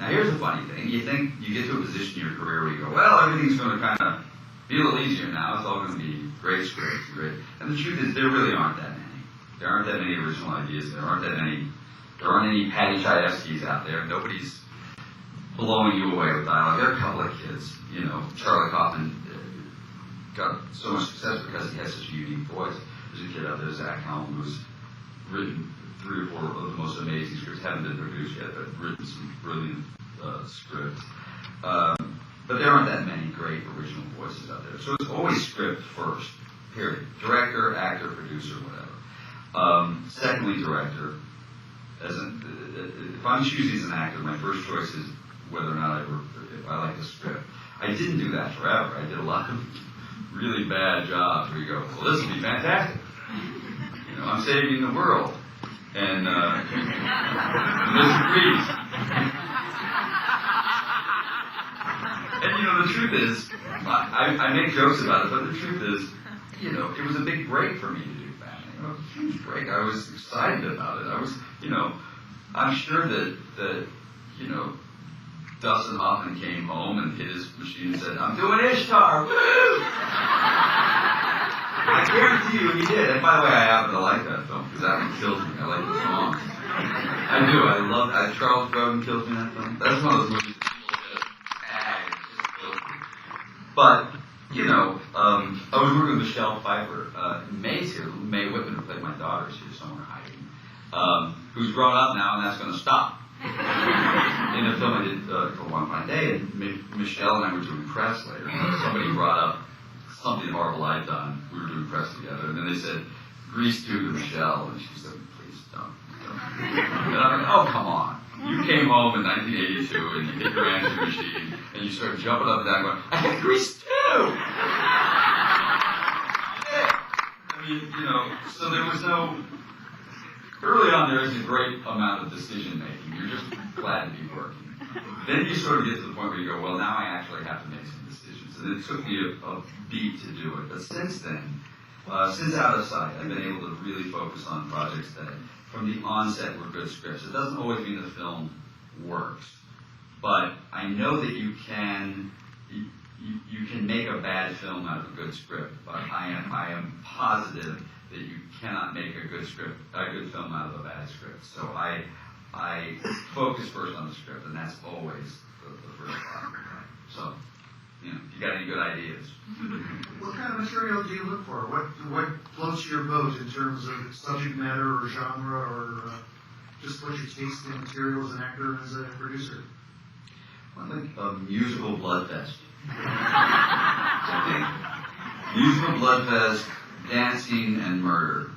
Now here's the funny thing. You think you get to a position in your career where you go, well, everything's going to kind of be a little easier now. It's all going to be great scripts, great. And the truth is, there really aren't that many. There aren't that many original ideas. There aren't any Patty Chayefskis out there. Nobody's blowing you away with dialogue. There are a couple of kids. You know, Charlie Kaufman got so much success because he has such a unique voice. There's a kid out there, Zach Helm, who's written 3 or 4 of the most amazing scripts. Haven't been produced yet, but written some brilliant scripts. But there aren't that many great original voices out there. So it's always script first, period. Director, actor, producer, whatever. Secondly, director. If I'm choosing as an actor, my first choice is whether or not if I like the script. I didn't do that forever. I did a lot of really bad jobs where you go, well, this will be fantastic. You know, I'm saving the world. And Mr. Grease. And you know, the truth is, I make jokes about it, but the truth is, you know, it was a big break for me to do that. You know, a huge break. I was excited about it. I was, you know, I'm sure that you know, Dustin Hoffman came home and hit his machine and said, I'm doing Ishtar, woo! I guarantee you he did. And by the way, I happen to like that film, because that one kills me. I like the song. I do. I love that. Charles Grodin kills me in that film. That's one of those movies that people just kills me. But, you know, I was working with Michelle Pfeiffer. May's here. May Whitman, who played my daughter, is here somewhere hiding. Who's grown up now, and that's going to stop. In a film I did for One Fine Day, and Michelle and I were doing press later. Somebody brought up something horrible I'd done. We were doing press together, and then they said, Grease 2 to Michelle, and she said, please don't. And I'm like, oh, come on. You came home in 1982, and you hit your answering machine, and you started jumping up and down going, I had Grease 2! I mean, you know, so there was no... Early on, there is a great amount of decision making. You're just glad to be working. Then you sort of get to the point where you go, well, now I actually have to make some decisions. And it took me a beat to do it. But since then, since Out of Sight, I've been able to really focus on projects that, from the onset, were good scripts. It doesn't always mean the film works, but I know that you can make a bad film out of a good script. But I am positive that you cannot make a good film out of a bad script. So I focus first on the script, and that's always the first part. So, you know, if you got any good ideas. What kind of material do you look for? What floats your boat in terms of subject matter or genre, or just what your taste in material as an actor and as a producer? I think a musical bloodfest. Musical bloodfest, dancing, and murder.